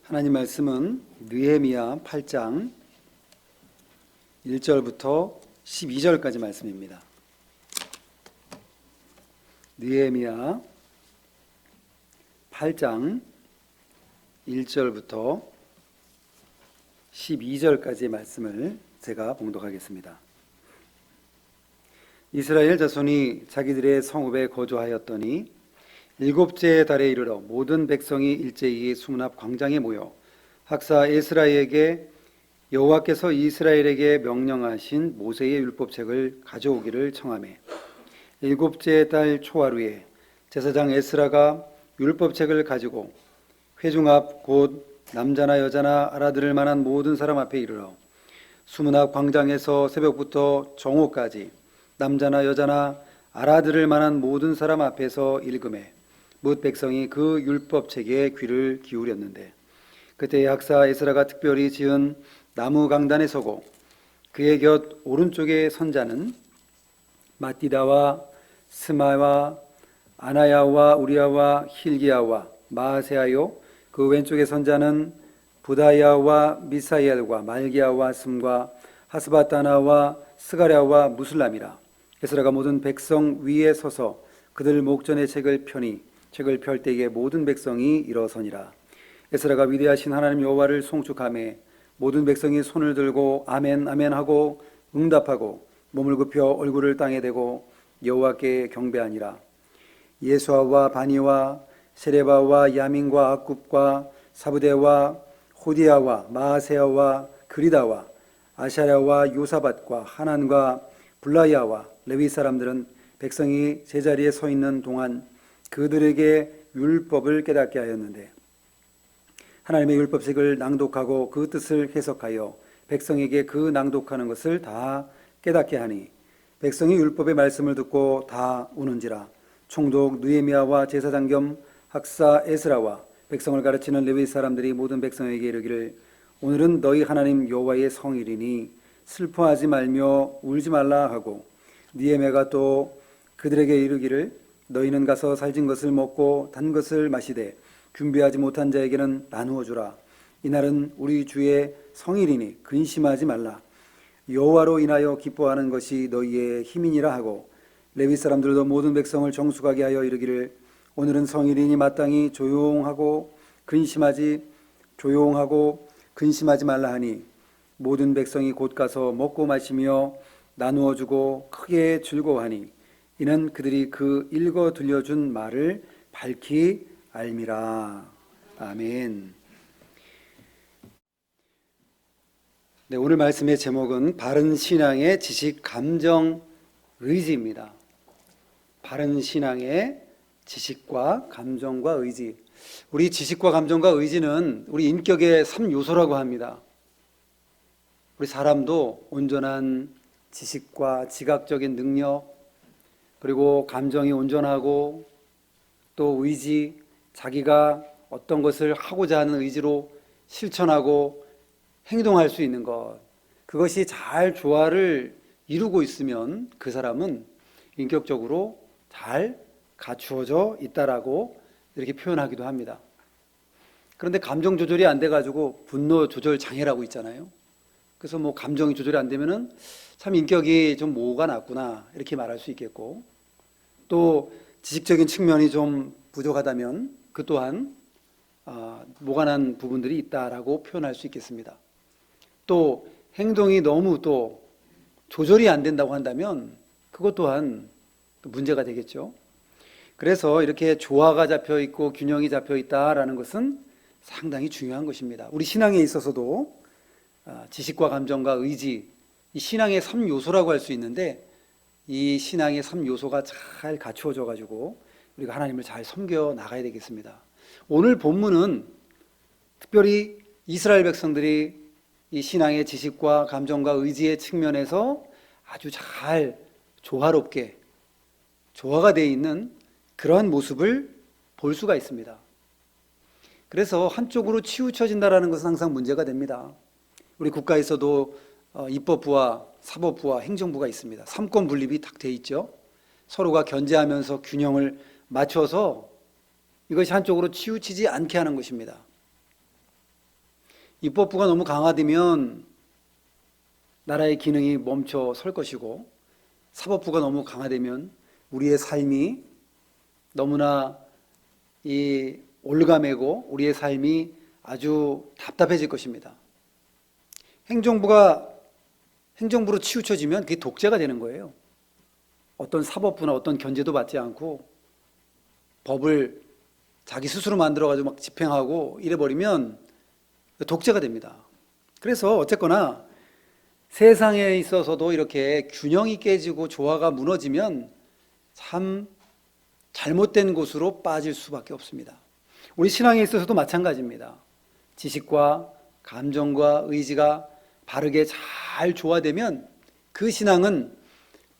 하나님 말씀은 느헤미야 8장 1절부터 12절까지 말씀입니다. 느헤미야 8장 1절부터 12절까지의 말씀을 제가 봉독하겠습니다. 이스라엘 자손이 자기들의 성읍에 거주하였더니 일곱째 달에 이르러 모든 백성이 일제히 수문앞 광장에 모여 학사 에스라에게 여호와께서 이스라엘에게 명령하신 모세의 율법책을 가져오기를 청하매, 일곱째 달 초하루에 제사장 에스라가 율법책을 가지고 회중 앞 곧 남자나 여자나 알아들을 만한 모든 사람 앞에 이르러 수문앞 광장에서 새벽부터 정오까지 남자나 여자나 알아들을 만한 모든 사람 앞에서 읽음에 뭇 백성이 그 율법책에 귀를 기울였는데, 그때 학사 에스라가 특별히 지은 나무 강단에 서고 그의 곁 오른쪽에 선 자는 마띠다와 스마와 아나야와 우리야와 힐기야와 마아세아요, 그 왼쪽에 선 자는 부다야와 미사엘과 말기야와 스과 하스바타나와 스가랴와 무슬람이라. 에스라가 모든 백성 위에 서서 그들 목전에 책을 펴니 책을 펼 때에 모든 백성이 일어서니라. 에스라가 위대하신 하나님 여호와를 송축하매 모든 백성이 손을 들고 아멘 아멘 하고 응답하고 몸을 굽혀 얼굴을 땅에 대고 여호와께 경배하니라. 예수아와 바니와 세레바와 야민과 악굽과 사부대와 호디야와 마아세아와 그리다와 아샤랴와 요사밧과 하난과 블라야와 레위 사람들은 백성이 제자리에 서 있는 동안 그들에게 율법을 깨닫게 하였는데, 하나님의 율법책을 낭독하고 그 뜻을 해석하여 백성에게 그 낭독하는 것을 다 깨닫게 하니 백성이 율법의 말씀을 듣고 다 우는지라. 총독 느헤미야와 제사장 겸 학사 에스라와 백성을 가르치는 레위 사람들이 모든 백성에게 이르기를, 오늘은 너희 하나님 여호와의 성일이니 슬퍼하지 말며 울지 말라 하고, 느헤미야가 또 그들에게 이르기를, 너희는 가서 살진 것을 먹고 단 것을 마시되 준비하지 못한 자에게는 나누어 주라. 이날은 우리 주의 성일이니 근심하지 말라. 여호와로 인하여 기뻐하는 것이 너희의 힘이니라 하고, 레위 사람들도 모든 백성을 정숙하게 하여 이르기를, 오늘은 성일이니 마땅히 조용하고 근심하지 말라 하니 모든 백성이 곧 가서 먹고 마시며 나누어 주고 크게 즐거워하니 이는 그들이 그 읽어 들려준 말을 밝히 알미라. 아멘. 네, 오늘 말씀의 제목은 바른 신앙의 지식, 감정, 의지입니다. 바른 신앙의 지식과 감정과 의지. 우리 지식과 감정과 의지는 우리 인격의 3요소라고 합니다. 우리 사람도 온전한 지식과 지각적인 능력, 그리고 감정이 온전하고 또 의지, 자기가 어떤 것을 하고자 하는 의지로 실천하고 행동할 수 있는 것, 그것이 잘 조화를 이루고 있으면 그 사람은 인격적으로 잘 갖추어져 있다라고 이렇게 표현하기도 합니다. 그런데 감정 조절이 안 돼가지고 분노 조절 장애라고 있잖아요. 그래서 뭐 감정이 조절이 안 되면은 참 인격이 좀 모호가 났구나 이렇게 말할 수 있겠고, 또 지식적인 측면이 좀 부족하다면 그 또한 모가난 부분들이 있다라고 표현할 수 있겠습니다. 또 행동이 너무 또 조절이 안 된다고 한다면 그것 또한 또 문제가 되겠죠. 그래서 이렇게 조화가 잡혀 있고 균형이 잡혀 있다라는 것은 상당히 중요한 것입니다. 우리 신앙에 있어서도 지식과 감정과 의지, 이 신앙의 3요소라고 할 수 있는데, 이 신앙의 3요소가 잘 갖추어져 가지고 우리가 하나님을 잘 섬겨 나가야 되겠습니다. 오늘 본문은 특별히 이스라엘 백성들이 이 신앙의 지식과 감정과 의지의 측면에서 아주 잘 조화롭게 조화가 되어 있는 그러한 모습을 볼 수가 있습니다. 그래서 한쪽으로 치우쳐진다는 것은 항상 문제가 됩니다. 우리 국가에서도 입법부와 사법부와 행정부가 있습니다. 삼권 분립이 딱 돼 있죠. 서로가 견제하면서 균형을 맞춰서 이것이 한쪽으로 치우치지 않게 하는 것입니다. 입법부가 너무 강화되면 나라의 기능이 멈춰 설 것이고, 사법부가 너무 강화되면 우리의 삶이 너무나 올가매고 우리의 삶이 아주 답답해질 것입니다. 행정부로 치우쳐지면 그게 독재가 되는 거예요. 어떤 사법부나 어떤 견제도 받지 않고 법을 자기 스스로 만들어가지고 막 집행하고 이래버리면 독재가 됩니다. 그래서 어쨌거나 세상에 있어서도 이렇게 균형이 깨지고 조화가 무너지면 참 잘못된 곳으로 빠질 수밖에 없습니다. 우리 신앙에 있어서도 마찬가지입니다. 지식과 감정과 의지가 바르게 잘 조화되면 그 신앙은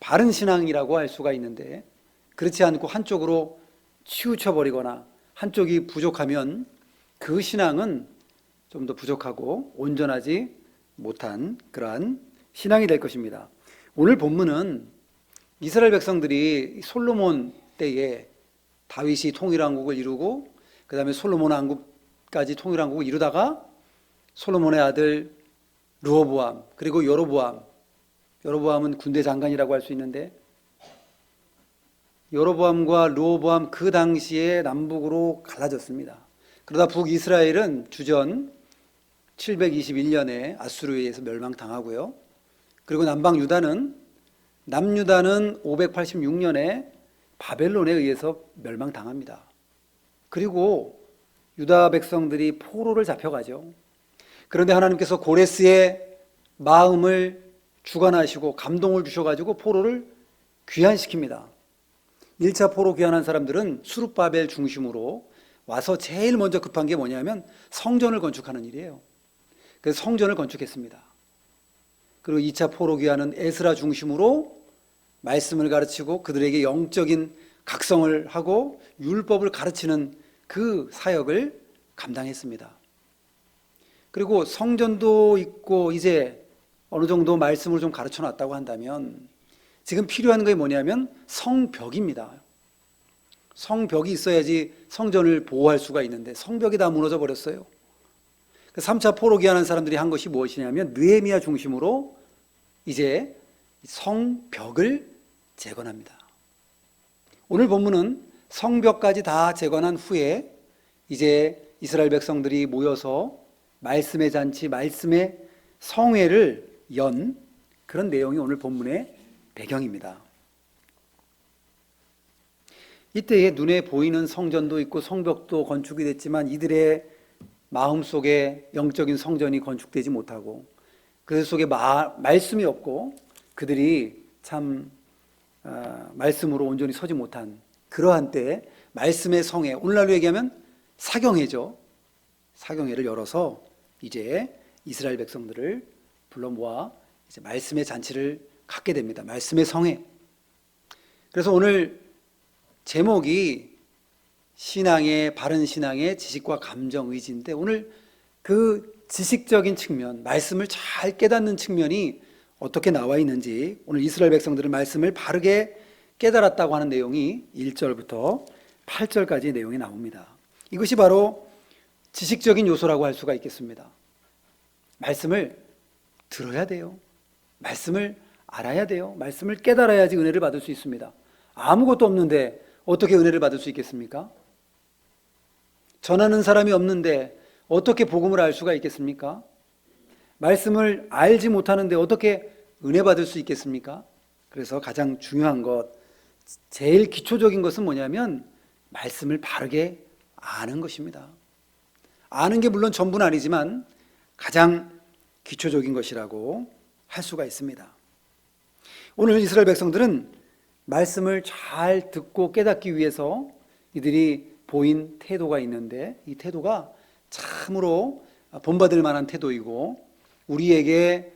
바른 신앙이라고 할 수가 있는데, 그렇지 않고 한쪽으로 치우쳐버리거나 한쪽이 부족하면 그 신앙은 좀 더 부족하고 온전하지 못한 그러한 신앙이 될 것입니다. 오늘 본문은 이스라엘 백성들이 솔로몬 때에 다윗이 통일왕국을 이루고 그 다음에 솔로몬 왕국까지 통일왕국을 이루다가 솔로몬의 아들 르호보암 그리고 여로보암은 군대 장관이라고 할 수 있는데, 여로보암과 르호보암 그 당시에 남북으로 갈라졌습니다. 그러다 북이스라엘은 주전 721년에 아수르에 의해서 멸망당하고요. 그리고 남유다는 586년에 바벨론에 의해서 멸망당합니다. 그리고 유다 백성들이 포로를 잡혀가죠. 그런데 하나님께서 고레스의 마음을 주관하시고 감동을 주셔가지고 포로를 귀환시킵니다. 1차 포로 귀환한 사람들은 수룹바벨 중심으로 와서 제일 먼저 급한 게 뭐냐면 성전을 건축하는 일이에요. 그래서 성전을 건축했습니다. 그리고 2차 포로 귀환은 에스라 중심으로 말씀을 가르치고 그들에게 영적인 각성을 하고 율법을 가르치는 그 사역을 감당했습니다. 그리고 성전도 있고 이제 어느 정도 말씀을 좀 가르쳐 놨다고 한다면 지금 필요한 게 뭐냐면 성벽입니다. 성벽이 있어야지 성전을 보호할 수가 있는데 성벽이 다 무너져 버렸어요. 3차 포로 귀환한 사람들이 한 것이 무엇이냐면 느헤미야 중심으로 이제 성벽을 재건합니다. 오늘 본문은 성벽까지 다 재건한 후에 이제 이스라엘 백성들이 모여서 말씀의 잔치, 말씀의 성회를 연 그런 내용이 오늘 본문의 배경입니다. 이때에 눈에 보이는 성전도 있고 성벽도 건축이 됐지만 이들의 마음속에 영적인 성전이 건축되지 못하고 그 속에 말씀이 없고 그들이 참 말씀으로 온전히 서지 못한 그러한 때에 말씀의 성회, 오늘날로 얘기하면 사경회죠. 사경회를 열어서 이제 이스라엘 백성들을 불러 모아 이제 말씀의 잔치를 갖게 됩니다. 말씀의 성회. 그래서 오늘 제목이 바른 신앙의 지식과 감정, 의지인데 오늘 그 지식적인 측면, 말씀을 잘 깨닫는 측면이 어떻게 나와 있는지 오늘 이스라엘 백성들은 말씀을 바르게 깨달았다고 하는 내용이 1절부터 8절까지 내용이 나옵니다. 이것이 바로 지식적인 요소라고 할 수가 있겠습니다. 말씀을 들어야 돼요. 말씀을 알아야 돼요. 말씀을 깨달아야지 은혜를 받을 수 있습니다. 아무것도 없는데 어떻게 은혜를 받을 수 있겠습니까? 전하는 사람이 없는데 어떻게 복음을 알 수가 있겠습니까? 말씀을 알지 못하는데 어떻게 은혜 받을 수 있겠습니까? 그래서 가장 중요한 것, 제일 기초적인 것은 뭐냐면 말씀을 바르게 아는 것입니다. 아는 게 물론 전부는 아니지만 가장 기초적인 것이라고 할 수가 있습니다. 오늘 이스라엘 백성들은 말씀을 잘 듣고 깨닫기 위해서 이들이 보인 태도가 있는데 이 태도가 참으로 본받을 만한 태도이고 우리에게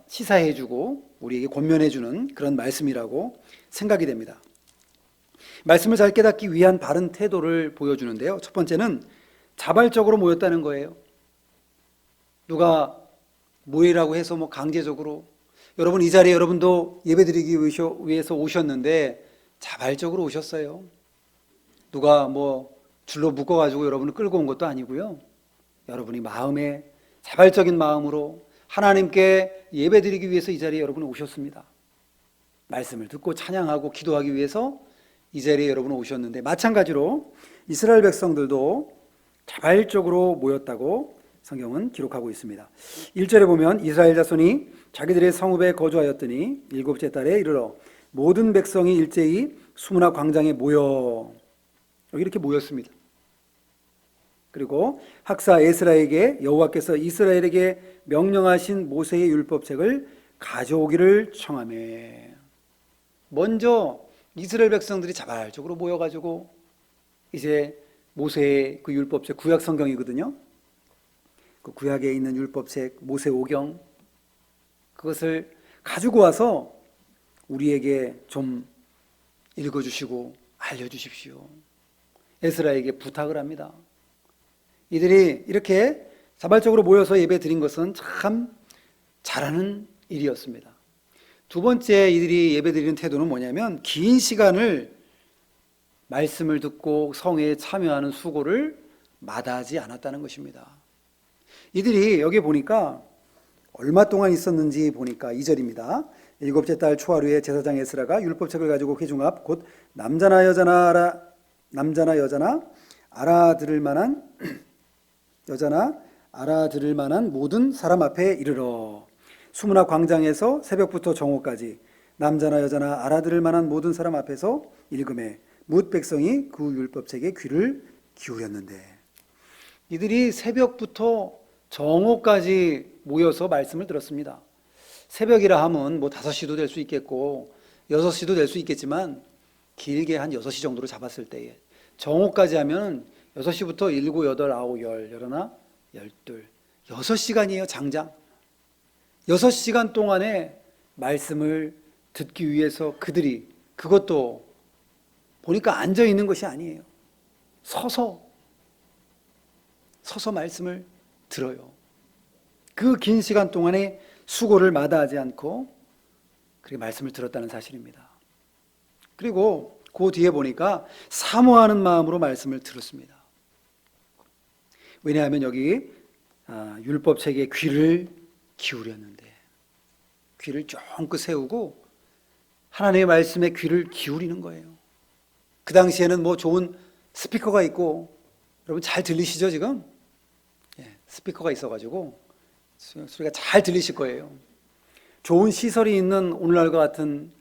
시사해주고 우리에게 권면해주는 그런 말씀이라고 생각이 됩니다. 말씀을 잘 깨닫기 위한 바른 태도를 보여주는데요. 첫 번째는 자발적으로 모였다는 거예요. 누가 모이라고 해서 강제적으로, 여러분 이 자리에 여러분도 예배드리기 위해서 오셨는데 자발적으로 오셨어요. 누가 줄로 묶어가지고 여러분을 끌고 온 것도 아니고요. 여러분이 마음에 자발적인 마음으로 하나님께 예배드리기 위해서 이 자리에 여러분 오셨습니다. 말씀을 듣고 찬양하고 기도하기 위해서 이 자리에 여러분 오셨는데, 마찬가지로 이스라엘 백성들도 자발적으로 모였다고 성경은 기록하고 있습니다. 1절에 보면 이스라엘 자손이 자기들의 성읍에 거주하였더니 일곱째 달에 이르러 모든 백성이 일제히 수문화 광장에 모여, 여기 이렇게 모였습니다. 그리고 학사 에스라에게 여호와께서 이스라엘에게 명령하신 모세의 율법책을 가져오기를 청하매, 먼저 이스라엘 백성들이 자발적으로 모여가지고 이제 모세의 그 율법책, 구약 성경이거든요. 그 구약에 있는 율법책 모세오경, 그것을 가지고 와서 우리에게 좀 읽어주시고 알려주십시오. 에스라에게 부탁을 합니다. 이들이 이렇게 자발적으로 모여서 예배 드린 것은 참 잘하는 일이었습니다. 두 번째 이들이 예배 드리는 태도는 뭐냐면, 긴 시간을 말씀을 듣고 성회에 참여하는 수고를 마다하지 않았다는 것입니다. 이들이 여기 보니까 얼마 동안 있었는지 보니까 2절입니다. 일곱째 달 초하루에 제사장 에스라가 율법책을 가지고 회중 앞 곧 남자나 여자나 알아들을 만한 모든 사람 앞에 이르러 수문화 광장에서 새벽부터 정오까지 남자나 여자나 알아들을 만한 모든 사람 앞에서 읽음에 뭇 백성이 그 율법책에 귀를 기울였는데, 이들이 새벽부터 정오까지 모여서 말씀을 들었습니다. 새벽이라 하면 뭐 5시도 될 수 있겠고 6시도 될 수 있겠지만, 길게 한 6시 정도로 잡았을 때에 정오까지 하면 6시부터 7, 8, 9, 10, 11, 12, 6시간이에요. 장장 6시간 동안에 말씀을 듣기 위해서 그들이, 그것도 보니까 앉아 있는 것이 아니에요. 서서 말씀을 들어요. 그 긴 시간 동안에 수고를 마다하지 않고 그렇게 말씀을 들었다는 사실입니다. 그리고 그 뒤에 보니까 사모하는 마음으로 말씀을 들었습니다. 왜냐하면 여기 율법책에 귀를 기울였는데, 귀를 쫑긋 세우고 하나님의 말씀에 귀를 기울이는 거예요. 그 당시에는 뭐 좋은 스피커가 있고, 여러분 잘 들리시죠 지금? 스피커가 있어가지고 소리가 잘 들리실 거예요. 좋은 시설이 있는 오늘날과 같은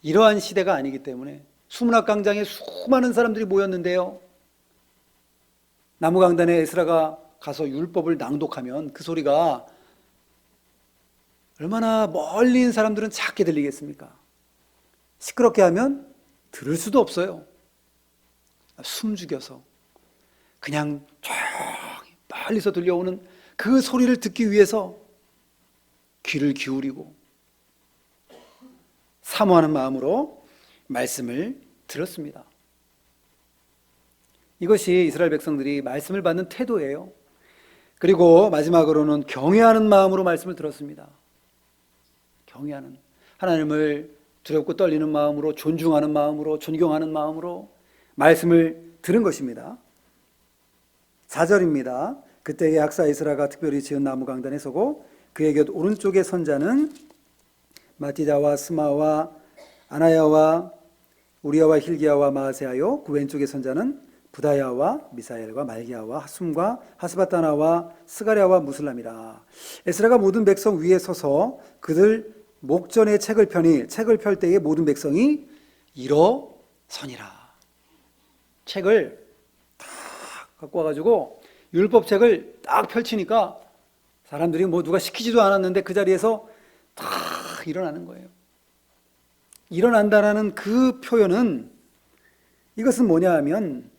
이러한 시대가 아니기 때문에 수문학 광장에 수많은 사람들이 모였는데요, 나무강단에 에스라가 가서 율법을 낭독하면 그 소리가 얼마나 멀리 있는 사람들은 작게 들리겠습니까? 시끄럽게 하면 들을 수도 없어요. 숨죽여서 그냥 조용히 멀리서 들려오는 그 소리를 듣기 위해서 귀를 기울이고 사모하는 마음으로 말씀을 들었습니다. 이것이 이스라엘 백성들이 말씀을 받는 태도예요. 그리고 마지막으로는 경외하는 마음으로 말씀을 들었습니다. 경외하는, 하나님을 두렵고 떨리는 마음으로, 존중하는 마음으로, 존경하는 마음으로 말씀을 들은 것입니다. 4절입니다. 그때에 학사 에스라가 특별히 지은 나무 강단에 서고 그의 곁 오른쪽에 선 자는 마티다와 스마와 아나야와 우리야와 힐기야와 마아세하요, 그 왼쪽에 선 자는 부다야와 미사엘과 말기야와 하숨과 하스바타나와 스가랴와 무슬람이라. 에스라가 모든 백성 위에 서서 그들 목전에 책을 펴니 책을 펼 때에 모든 백성이 일어서니라. 책을 딱 갖고 와가지고 율법책을 딱 펼치니까 사람들이 뭐 누가 시키지도 않았는데 그 자리에서 딱 일어나는 거예요. 일어난다라는 그 표현은, 이것은 뭐냐 하면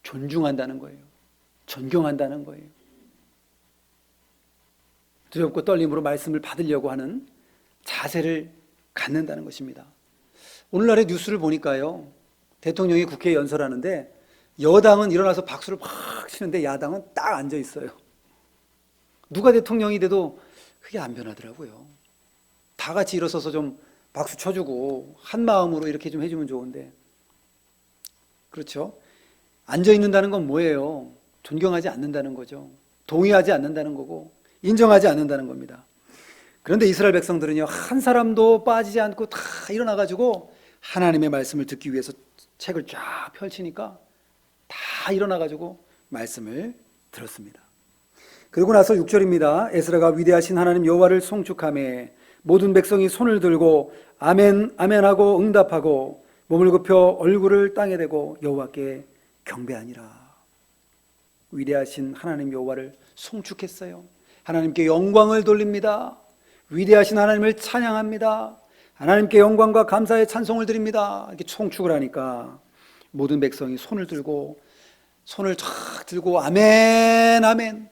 존중한다는 거예요. 존경한다는 거예요. 두렵고 떨림으로 말씀을 받으려고 하는 자세를 갖는다는 것입니다. 오늘날의 뉴스를 보니까요, 대통령이 국회에 연설하는데 여당은 일어나서 박수를 팍 치는데 야당은 딱 앉아 있어요. 누가 대통령이 돼도 그게 안 변하더라고요. 다 같이 일어서서 좀 박수 쳐주고 한 마음으로 이렇게 좀 해주면 좋은데, 그렇죠? 앉아 있는다는 건 뭐예요? 존경하지 않는다는 거죠. 동의하지 않는다는 거고 인정하지 않는다는 겁니다. 그런데 이스라엘 백성들은요, 한 사람도 빠지지 않고 다 일어나가지고 하나님의 말씀을 듣기 위해서 책을 쫙 펼치니까 다 일어나가지고 말씀을 들었습니다. 그리고 나서 6절입니다. 에스라가 위대하신 하나님 여호와를 송축하며 모든 백성이 손을 들고 아멘 아멘하고 응답하고 몸을 굽혀 얼굴을 땅에 대고 여호와께 경배하니라. 위대하신 하나님 여호와를 송축했어요. 하나님께 영광을 돌립니다. 위대하신 하나님을 찬양합니다. 하나님께 영광과 감사의 찬송을 드립니다. 이렇게 송축을 하니까 모든 백성이 손을 쫙 들고 아멘 아멘.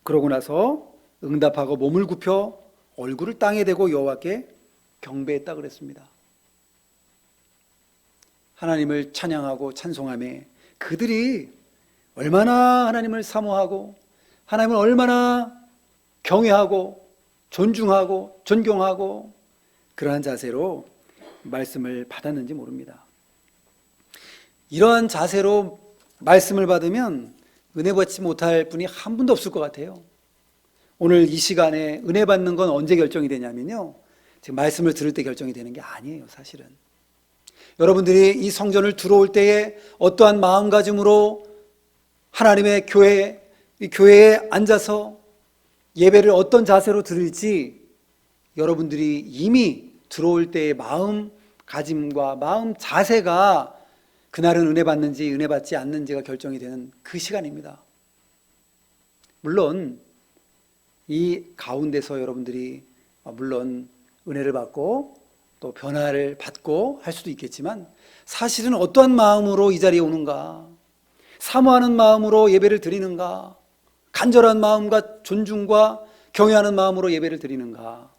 그러고 나서 응답하고 몸을 굽혀 얼굴을 땅에 대고 여호와께 경배했다 그랬습니다. 하나님을 찬양하고 찬송하며 그들이 얼마나 하나님을 사모하고 하나님을 얼마나 경외하고 존중하고 존경하고 그러한 자세로 말씀을 받았는지 모릅니다. 이러한 자세로 말씀을 받으면 은혜 받지 못할 분이 한 분도 없을 것 같아요. 오늘 이 시간에 은혜 받는 건 언제 결정이 되냐면요, 지금 말씀을 들을 때 결정이 되는 게 아니에요. 사실은 여러분들이 이 성전을 들어올 때에 어떠한 마음가짐으로 하나님의 이 교회에 앉아서 예배를 어떤 자세로 드릴지 여러분들이 이미 들어올 때의 마음가짐과 마음 자세가 그날은 은혜 받는지 은혜 받지 않는지가 결정이 되는 그 시간입니다. 물론 이 가운데서 여러분들이 물론 은혜를 받고 또 변화를 받고 할 수도 있겠지만 사실은 어떠한 마음으로 이 자리에 오는가, 사모하는 마음으로 예배를 드리는가, 간절한 마음과 존중과 경외하는 마음으로 예배를 드리는가,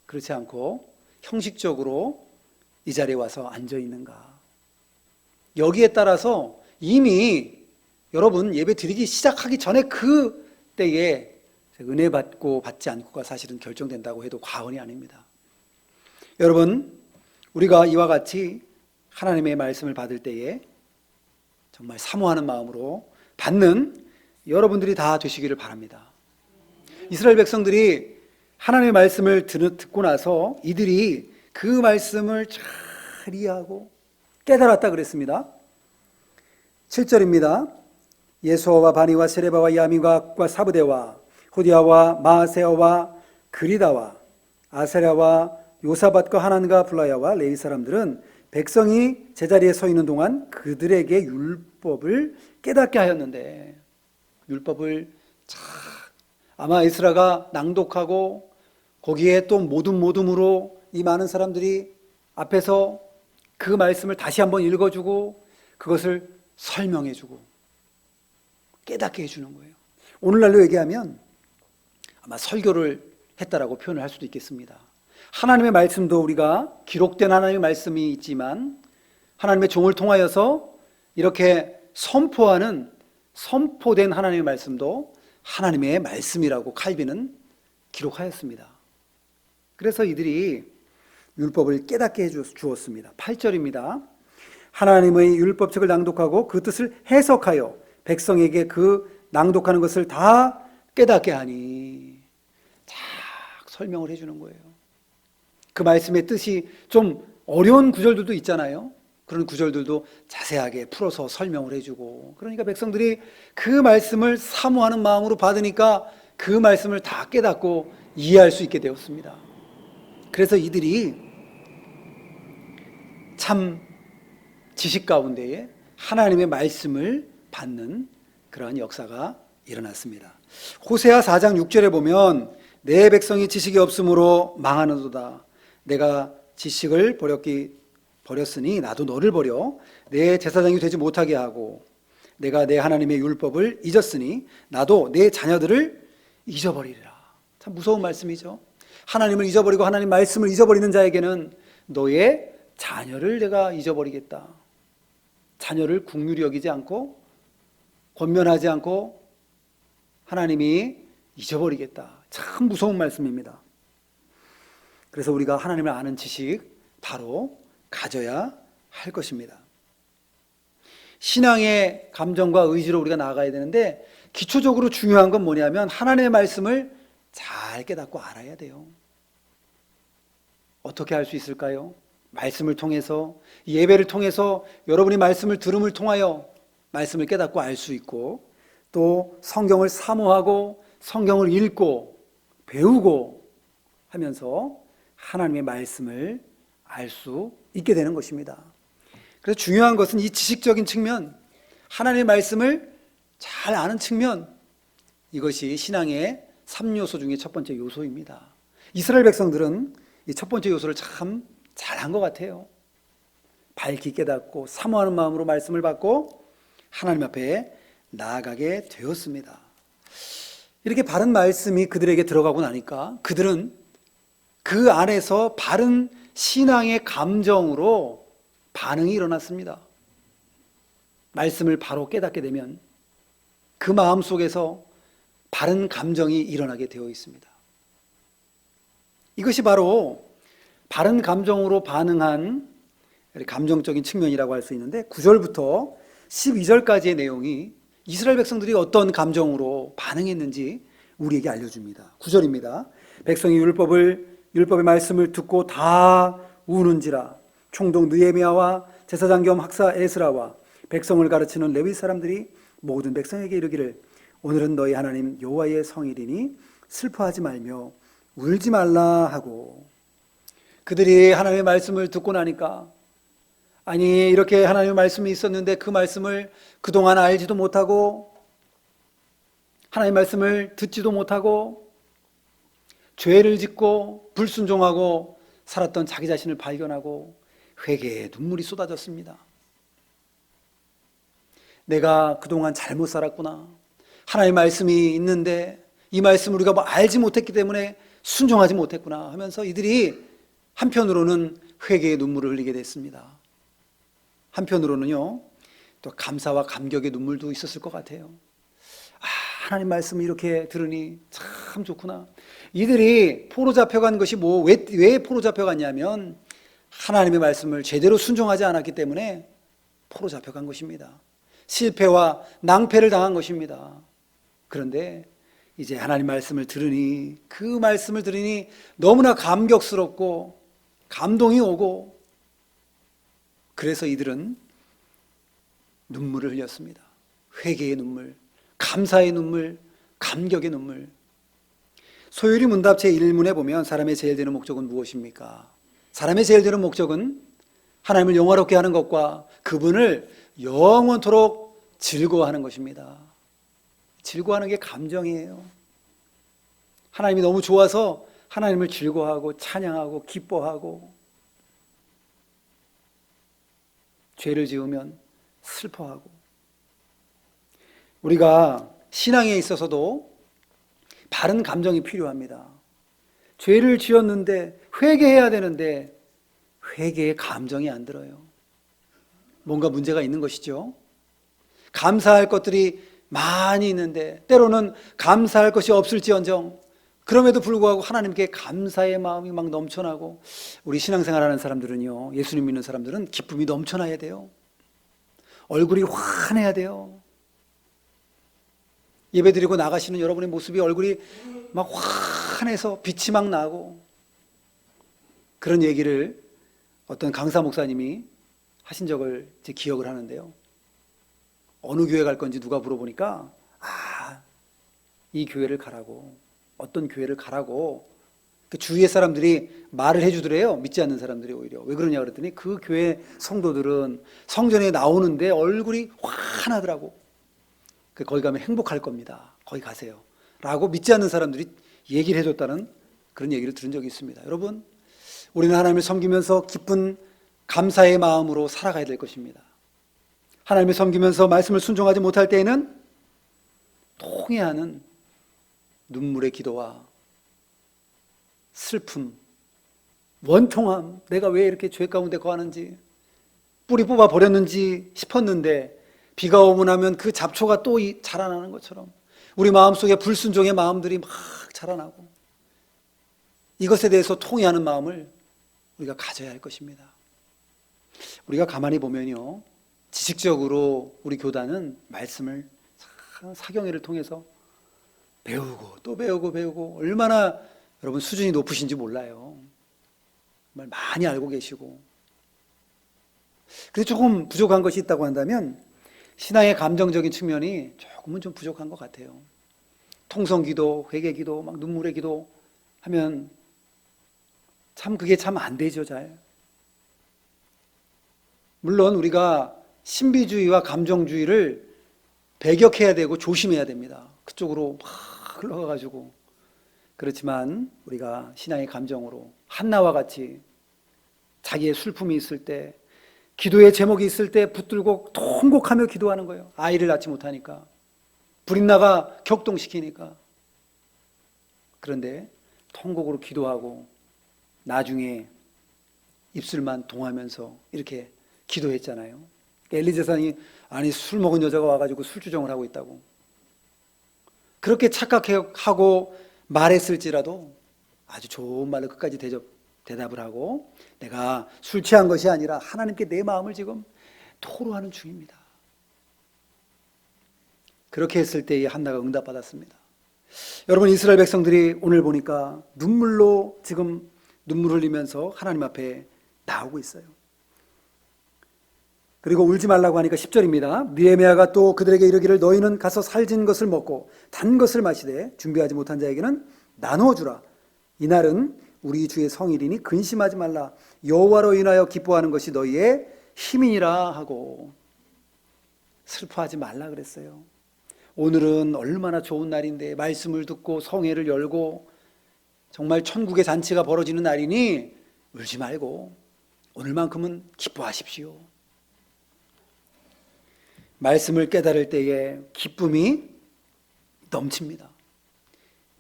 그렇지 않고 형식적으로 이 자리에 와서 앉아 있는가, 여기에 따라서 이미 여러분 예배 드리기 시작하기 전에 그 때에 은혜 받고 받지 않고가 사실은 결정된다고 해도 과언이 아닙니다. 여러분, 우리가 이와 같이 하나님의 말씀을 받을 때에 정말 사모하는 마음으로 받는 여러분들이 다 되시기를 바랍니다. 이스라엘 백성들이 하나님의 말씀을 듣고 나서 이들이 그 말씀을 잘 이해하고 깨달았다 그랬습니다. 7절입니다. 예수아와 바니와 세레바와 야미와 사브데와 호디아와 마세아와 그리다와 아세랴와 요사밧과 하난과 블라야와 레위 사람들은 백성이 제자리에 서 있는 동안 그들에게 율법을 깨닫게 하였는데, 율법을 아마 에스라가 낭독하고 거기에 또 모둠으로 이 많은 사람들이 앞에서 그 말씀을 다시 한번 읽어주고 그것을 설명해주고 깨닫게 해주는 거예요. 오늘날로 얘기하면 아마 설교를 했다라고 표현을 할 수도 있겠습니다. 하나님의 말씀도 우리가 기록된 하나님의 말씀이 있지만 하나님의 종을 통하여서 이렇게 선포된 하나님의 말씀도 하나님의 말씀이라고 칼빈은 기록하였습니다. 그래서 이들이 율법을 깨닫게 해주었습니다. 8절입니다. 하나님의 율법책을 낭독하고 그 뜻을 해석하여 백성에게 그 낭독하는 것을 다 깨닫게 하니, 쫙 설명을 해주는 거예요. 그 말씀의 뜻이 좀 어려운 구절들도 있잖아요. 그런 구절들도 자세하게 풀어서 설명을 해주고, 그러니까 백성들이 그 말씀을 사모하는 마음으로 받으니까 그 말씀을 다 깨닫고 이해할 수 있게 되었습니다. 그래서 이들이 참 지식 가운데에 하나님의 말씀을 받는 그러한 역사가 일어났습니다. 호세아 4장 6절에 보면 내 백성이 지식이 없으므로 망하는도다. 내가 지식을 버렸으니 나도 너를 버려 내 제사장이 되지 못하게 하고, 내가 내 하나님의 율법을 잊었으니 나도 내 자녀들을 잊어버리리라. 참 무서운 말씀이죠. 하나님을 잊어버리고 하나님 말씀을 잊어버리는 자에게는 너의 자녀를 내가 잊어버리겠다. 자녀를 긍휼히 여기지 않고 권면하지 않고 하나님이 잊어버리겠다. 참 무서운 말씀입니다. 그래서 우리가 하나님을 아는 지식 바로 가져야 할 것입니다. 신앙의 감정과 의지로 우리가 나아가야 되는데, 기초적으로 중요한 건 뭐냐면 하나님의 말씀을 잘 깨닫고 알아야 돼요. 어떻게 할 수 있을까요? 말씀을 통해서, 예배를 통해서 여러분이 말씀을 들음을 통하여 말씀을 깨닫고 알 수 있고, 또 성경을 사모하고 성경을 읽고 배우고 하면서 하나님의 말씀을 알 수 있게 되는 것입니다. 그래서 중요한 것은 이 지식적인 측면, 하나님의 말씀을 잘 아는 측면, 이것이 신앙의 3요소 중에 첫 번째 요소입니다. 이스라엘 백성들은 이 첫 번째 요소를 참 잘한 것 같아요. 밝히 깨닫고 사모하는 마음으로 말씀을 받고 하나님 앞에 나아가게 되었습니다. 이렇게 바른 말씀이 그들에게 들어가고 나니까 그들은 그 안에서 바른 신앙의 감정으로 반응이 일어났습니다. 말씀을 바로 깨닫게 되면 그 마음 속에서 바른 감정이 일어나게 되어 있습니다. 이것이 바로 바른 감정으로 반응한 감정적인 측면이라고 할 수 있는데, 9절부터 12절까지의 내용이 이스라엘 백성들이 어떤 감정으로 반응했는지 우리에게 알려줍니다. 9절입니다. 백성이 율법의 말씀을 듣고 다 우는지라. 총독 느헤미야와 제사장 겸 학사 에스라와 백성을 가르치는 레위 사람들이 모든 백성에게 이르기를, 오늘은 너희 하나님 여호와의 성일이니 슬퍼하지 말며 울지 말라 하고. 그들이 하나님의 말씀을 듣고 나니까, 아니 이렇게 하나님의 말씀이 있었는데 그 말씀을 그동안 알지도 못하고 하나님의 말씀을 듣지도 못하고 죄를 짓고 불순종하고 살았던 자기 자신을 발견하고 회개의 눈물이 쏟아졌습니다. 내가 그동안 잘못 살았구나. 하나님의 말씀이 있는데 이 말씀을 우리가 뭐 알지 못했기 때문에 순종하지 못했구나 하면서 이들이 한편으로는 회개의 눈물을 흘리게 됐습니다. 한편으로는요, 또 감사와 감격의 눈물도 있었을 것 같아요. 하나님 말씀을 이렇게 들으니 참 좋구나. 이들이 포로 잡혀간 것이 왜 포로 잡혀갔냐면 하나님의 말씀을 제대로 순종하지 않았기 때문에 포로 잡혀간 것입니다. 실패와 낭패를 당한 것입니다. 그런데 이제 하나님 말씀을 들으니, 그 말씀을 들으니 너무나 감격스럽고 감동이 오고, 그래서 이들은 눈물을 흘렸습니다. 회개의 눈물, 감사의 눈물, 감격의 눈물. 소요리 문답 제1문에 보면 사람의 제일 되는 목적은 무엇입니까? 사람의 제일 되는 목적은 하나님을 영화롭게 하는 것과 그분을 영원토록 즐거워하는 것입니다. 즐거워하는 게 감정이에요. 하나님이 너무 좋아서 하나님을 즐거워하고 찬양하고 기뻐하고, 죄를 지으면 슬퍼하고. 우리가 신앙에 있어서도 바른 감정이 필요합니다. 죄를 지었는데 회개해야 되는데 회개의 감정이 안 들어요. 뭔가 문제가 있는 것이죠. 감사할 것들이 많이 있는데 때로는 감사할 것이 없을지언정 그럼에도 불구하고 하나님께 감사의 마음이 막 넘쳐나고, 우리 신앙생활하는 사람들은요, 예수님 믿는 사람들은 기쁨이 넘쳐나야 돼요. 얼굴이 환해야 돼요. 예배드리고 나가시는 여러분의 모습이 얼굴이 막 환해서 빛이 막 나고, 그런 얘기를 어떤 강사 목사님이 하신 적을 제 기억을 하는데요. 어느 교회 갈 건지 누가 물어보니까 이 교회를 가라고, 어떤 교회를 가라고 그 주위의 사람들이 말을 해주더래요. 믿지 않는 사람들이 오히려. 왜 그러냐 그랬더니 그 교회 성도들은 성전에 나오는데 얼굴이 환하더라고. 거기 가면 행복할 겁니다. 거기 가세요 라고 믿지 않는 사람들이 얘기를 해줬다는 그런 얘기를 들은 적이 있습니다. 여러분, 우리는 하나님을 섬기면서 기쁜 감사의 마음으로 살아가야 될 것입니다. 하나님을 섬기면서 말씀을 순종하지 못할 때에는 통해하는 눈물의 기도와 슬픔, 원통함, 내가 왜 이렇게 죄 가운데 거하는지, 뿌리 뽑아 버렸는지 싶었는데 비가 오고 나면 그 잡초가 또 자라나는 것처럼 우리 마음속에 불순종의 마음들이 막 자라나고, 이것에 대해서 통회하는 마음을 우리가 가져야 할 것입니다. 우리가 가만히 보면요, 지식적으로 우리 교단은 말씀을 사경회를 통해서 배우고 또 배우고 얼마나 여러분 수준이 높으신지 몰라요. 정말 많이 알고 계시고. 그래서 조금 부족한 것이 있다고 한다면 신앙의 감정적인 측면이 조금은 좀 부족한 것 같아요. 통성기도, 회개기도, 막 눈물의 기도 하면 참 그게 참 안 되죠, 잘. 물론 우리가 신비주의와 감정주의를 배격해야 되고 조심해야 됩니다. 그쪽으로 막 흘러가가지고. 그렇지만 우리가 신앙의 감정으로 한나와 같이 자기의 슬픔이 있을 때, 기도의 제목이 있을 때 붙들고 통곡하며 기도하는 거예요. 아이를 낳지 못하니까, 불임나가 격동시키니까. 그런데 통곡으로 기도하고 나중에 입술만 동하면서 이렇게 기도했잖아요. 엘리제산이 아니 술 먹은 여자가 와가지고 술주정을 하고 있다고 그렇게 착각하고 말했을지라도 아주 좋은 말로 끝까지 대답을 하고 내가 술 취한 것이 아니라 하나님께 내 마음을 지금 토로하는 중입니다. 그렇게 했을 때 이 한나가 응답받았습니다. 여러분, 이스라엘 백성들이 오늘 보니까 눈물로 지금 눈물 흘리면서 하나님 앞에 나오고 있어요. 그리고 울지 말라고 하니까 10절입니다. 느헤미야가 또 그들에게 이르기를 너희는 가서 살진 것을 먹고 단 것을 마시되 준비하지 못한 자에게는 나누어 주라. 이날은 우리 주의 성일이니 근심하지 말라. 여호와로 인하여 기뻐하는 것이 너희의 힘이니라 하고 슬퍼하지 말라 그랬어요. 오늘은 얼마나 좋은 날인데 말씀을 듣고 성회를 열고 정말 천국의 잔치가 벌어지는 날이니 울지 말고 오늘만큼은 기뻐하십시오. 말씀을 깨달을 때에 기쁨이 넘칩니다.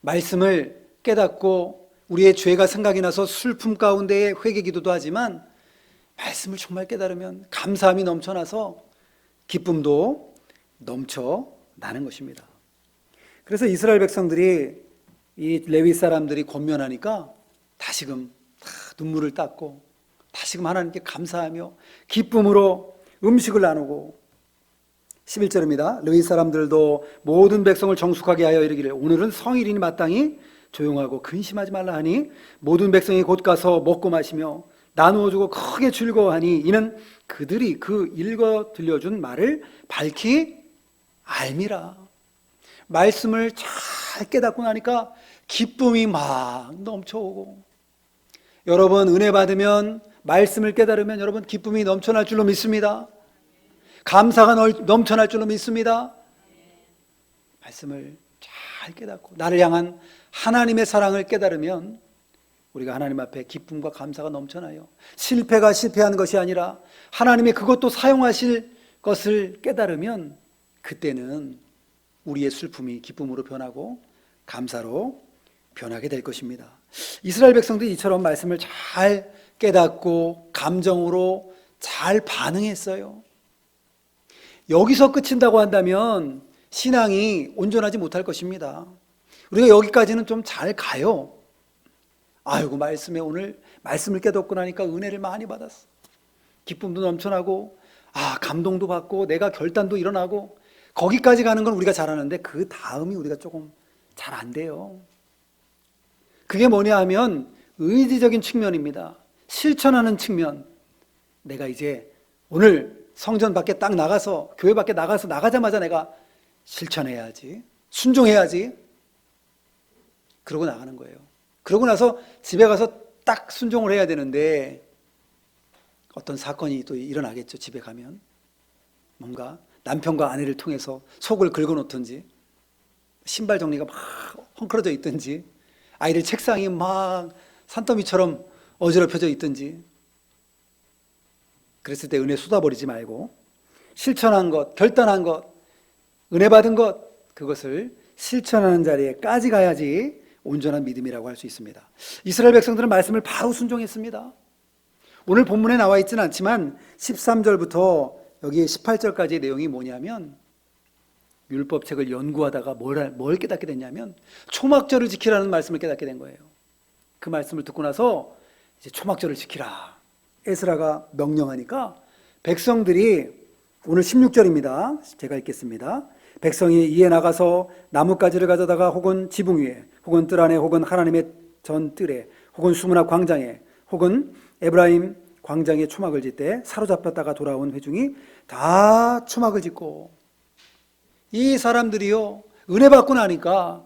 말씀을 깨닫고 우리의 죄가 생각이 나서 슬픔 가운데에 회개기도도 하지만 말씀을 정말 깨달으면 감사함이 넘쳐나서 기쁨도 넘쳐나는 것입니다. 그래서 이스라엘 백성들이 이 레위 사람들이 권면하니까 다시금 눈물을 닦고 다시금 하나님께 감사하며 기쁨으로 음식을 나누고 11절입니다. 레위 사람들도 모든 백성을 정숙하게 하여 이르기를 오늘은 성일이니 마땅히 조용하고 근심하지 말라 하니 모든 백성이 곧 가서 먹고 마시며 나누어주고 크게 즐거워하니 이는 그들이 그 읽어 들려준 말을 밝히 알미라. 말씀을 잘 깨닫고 나니까 기쁨이 막 넘쳐오고, 여러분 은혜 받으면 말씀을 깨달으면 여러분 기쁨이 넘쳐날 줄로 믿습니다. 감사가 넘쳐날 줄로 믿습니다. 말씀을 잘 깨닫고 나를 향한 하나님의 사랑을 깨달으면 우리가 하나님 앞에 기쁨과 감사가 넘쳐나요. 실패가 실패한 것이 아니라 하나님의 그것도 사용하실 것을 깨달으면 그때는 우리의 슬픔이 기쁨으로 변하고 감사로 변하게 될 것입니다. 이스라엘 백성들이 이처럼 말씀을 잘 깨닫고 감정으로 잘 반응했어요. 여기서 끝인다고 한다면 신앙이 온전하지 못할 것입니다. 우리가 여기까지는 좀 잘 가요. 아이고 말씀에 오늘 말씀을 깨닫고 나니까 은혜를 많이 받았어. 기쁨도 넘쳐나고 감동도 받고 내가 결단도 일어나고 거기까지 가는 건 우리가 잘하는데 그 다음이 우리가 조금 잘 안 돼요. 그게 뭐냐 하면 의지적인 측면입니다. 실천하는 측면. 내가 이제 오늘 성전 밖에 딱 나가서 교회 밖에 나가자마자 내가 실천해야지, 순종해야지, 그러고 나가는 거예요. 그러고 나서 집에 가서 딱 순종을 해야 되는데 어떤 사건이 또 일어나겠죠. 집에 가면 뭔가 남편과 아내를 통해서 속을 긁어놓든지 신발 정리가 막 헝클어져 있든지 아이들 책상이 막 산더미처럼 어지럽혀져 있든지, 그랬을 때 은혜 쏟아버리지 말고 실천한 것, 결단한 것, 은혜 받은 것, 그것을 실천하는 자리에까지 가야지 온전한 믿음이라고 할 수 있습니다. 이스라엘 백성들은 말씀을 바로 순종했습니다. 오늘 본문에 나와 있지는 않지만 13절부터 여기 18절까지의 내용이 뭐냐면 율법책을 연구하다가 뭘 깨닫게 됐냐면 초막절을 지키라는 말씀을 깨닫게 된 거예요. 그 말씀을 듣고 나서 이제 초막절을 지키라 에스라가 명령하니까 백성들이 오늘 16절입니다. 제가 읽겠습니다. 백성이 이에 나가서 나뭇가지를 가져다가 혹은 지붕 위에 혹은 뜰 안에 혹은 하나님의 전 뜰에 혹은 수문 앞 광장에 혹은 에브라임 광장에 초막을 짓되 사로잡혔다가 돌아온 회중이 다 초막을 짓고, 이 사람들이요 은혜 받고 나니까,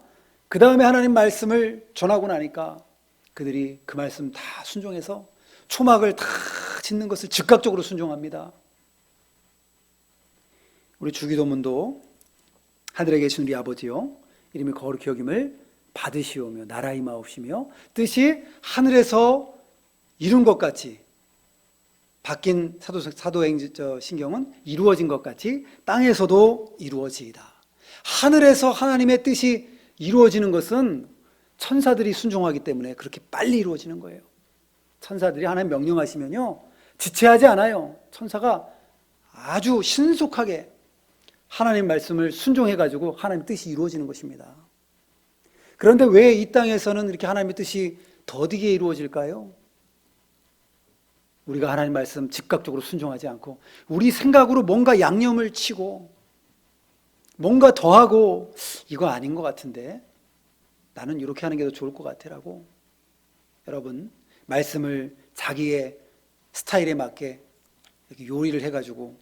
그 다음에 하나님 말씀을 전하고 나니까 그들이 그 말씀 다 순종해서 초막을 다 짓는 것을 즉각적으로 순종합니다. 우리 주기도문도 하늘에 계신 우리 아버지요 이름이 거룩히 여김을 받으시오며 나라 임하옵시며 뜻이 하늘에서 이룬 것 같이, 바뀐 사도행전신경은 이루어진 것 같이 땅에서도 이루어지이다. 하늘에서 하나님의 뜻이 이루어지는 것은 천사들이 순종하기 때문에 그렇게 빨리 이루어지는 거예요. 천사들이 하나님 명령하시면요 지체하지 않아요. 천사가 아주 신속하게 하나님 말씀을 순종해가지고 하나님 뜻이 이루어지는 것입니다. 그런데 왜 이 땅에서는 이렇게 하나님의 뜻이 더디게 이루어질까요? 우리가 하나님 말씀 즉각적으로 순종하지 않고 우리 생각으로 뭔가 양념을 치고 뭔가 더하고, 이거 아닌 것 같은데 나는 이렇게 하는 게 더 좋을 것 같아라고, 여러분 말씀을 자기의 스타일에 맞게 이렇게 요리를 해가지고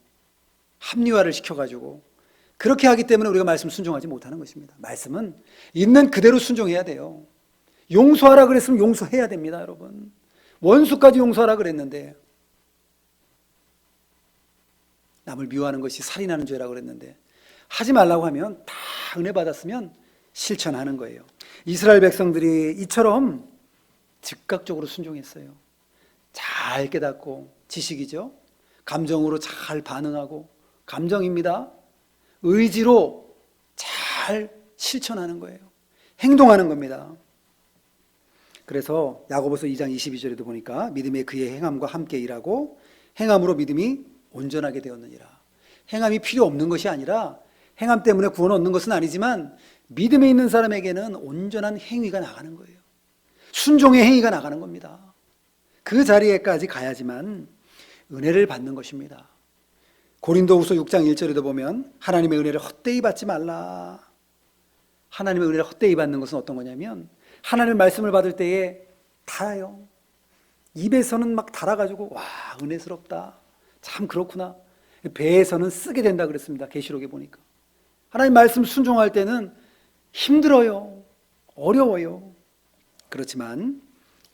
합리화를 시켜가지고 그렇게 하기 때문에 우리가 말씀 순종하지 못하는 것입니다. 말씀은 있는 그대로 순종해야 돼요. 용서하라 그랬으면 용서해야 됩니다. 여러분 원수까지 용서하라 그랬는데, 남을 미워하는 것이 살인하는 죄라고 그랬는데 하지 말라고 하면 다 은혜 받았으면 실천하는 거예요. 이스라엘 백성들이 이처럼 즉각적으로 순종했어요. 잘 깨닫고, 지식이죠. 감정으로 잘 반응하고, 감정입니다. 의지로 잘 실천하는 거예요. 행동하는 겁니다. 그래서 야고보서 2장 22절에도 보니까 믿음의 그의 행함과 함께 일하고 행함으로 믿음이 온전하게 되었느니라. 행함이 필요 없는 것이 아니라, 행함 때문에 구원 얻는 것은 아니지만 믿음에 있는 사람에게는 온전한 행위가 나가는 거예요. 순종의 행위가 나가는 겁니다. 그 자리에까지 가야지만 은혜를 받는 것입니다. 고린도후서 6장 1절에도 보면 하나님의 은혜를 헛되이 받지 말라. 하나님의 은혜를 헛되이 받는 것은 어떤 거냐면, 하나님의 말씀을 받을 때에 달아요. 입에서는 막 달아가지고 와 은혜스럽다, 참 그렇구나. 배에서는 쓰게 된다 그랬습니다. 계시록에 보니까 하나님 말씀 순종할 때는 힘들어요, 어려워요. 그렇지만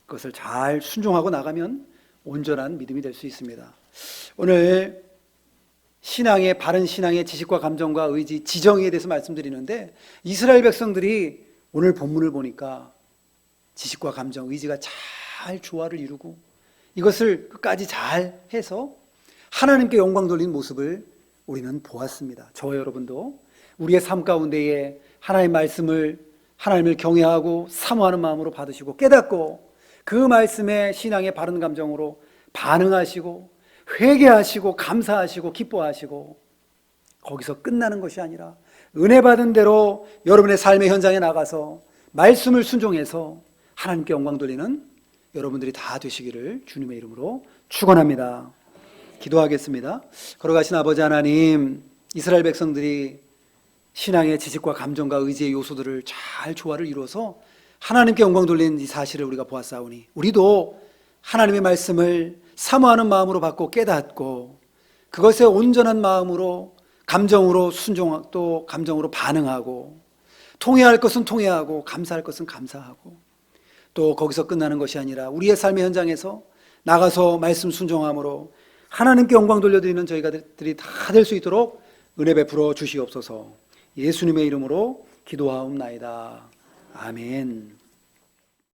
그것을 잘 순종하고 나가면 온전한 믿음이 될 수 있습니다. 오늘 신앙의, 바른 신앙의 지식과 감정과 의지, 지정에 대해서 말씀드리는데, 이스라엘 백성들이 오늘 본문을 보니까 지식과 감정, 의지가 잘 조화를 이루고 이것을 끝까지 잘 해서 하나님께 영광 돌리는 모습을 우리는 보았습니다. 저와 여러분도 우리의 삶 가운데에 하나님의 말씀을, 하나님을 경외하고 사모하는 마음으로 받으시고 깨닫고 그 말씀에 신앙의 바른 감정으로 반응하시고 회개하시고 감사하시고 기뻐하시고, 거기서 끝나는 것이 아니라 은혜 받은 대로 여러분의 삶의 현장에 나가서 말씀을 순종해서 하나님께 영광 돌리는 여러분들이 다 되시기를 주님의 이름으로 축원합니다. 기도하겠습니다. 걸어가신 아버지 하나님, 이스라엘 백성들이 신앙의 지식과 감정과 의지의 요소들을 잘 조화를 이루어서 하나님께 영광 돌리는 이 사실을 우리가 보았사오니, 우리도 하나님의 말씀을 사모하는 마음으로 받고 깨닫고 그것에 온전한 마음으로, 감정으로 순종, 또 감정으로 반응하고, 통회할 것은 통회하고 감사할 것은 감사하고, 또 거기서 끝나는 것이 아니라 우리의 삶의 현장에서 나가서 말씀 순종함으로 하나님께 영광 돌려드리는 저희가들이 다 될 수 있도록 은혜 베풀어 주시옵소서. 예수님의 이름으로 기도하옵나이다. 아멘.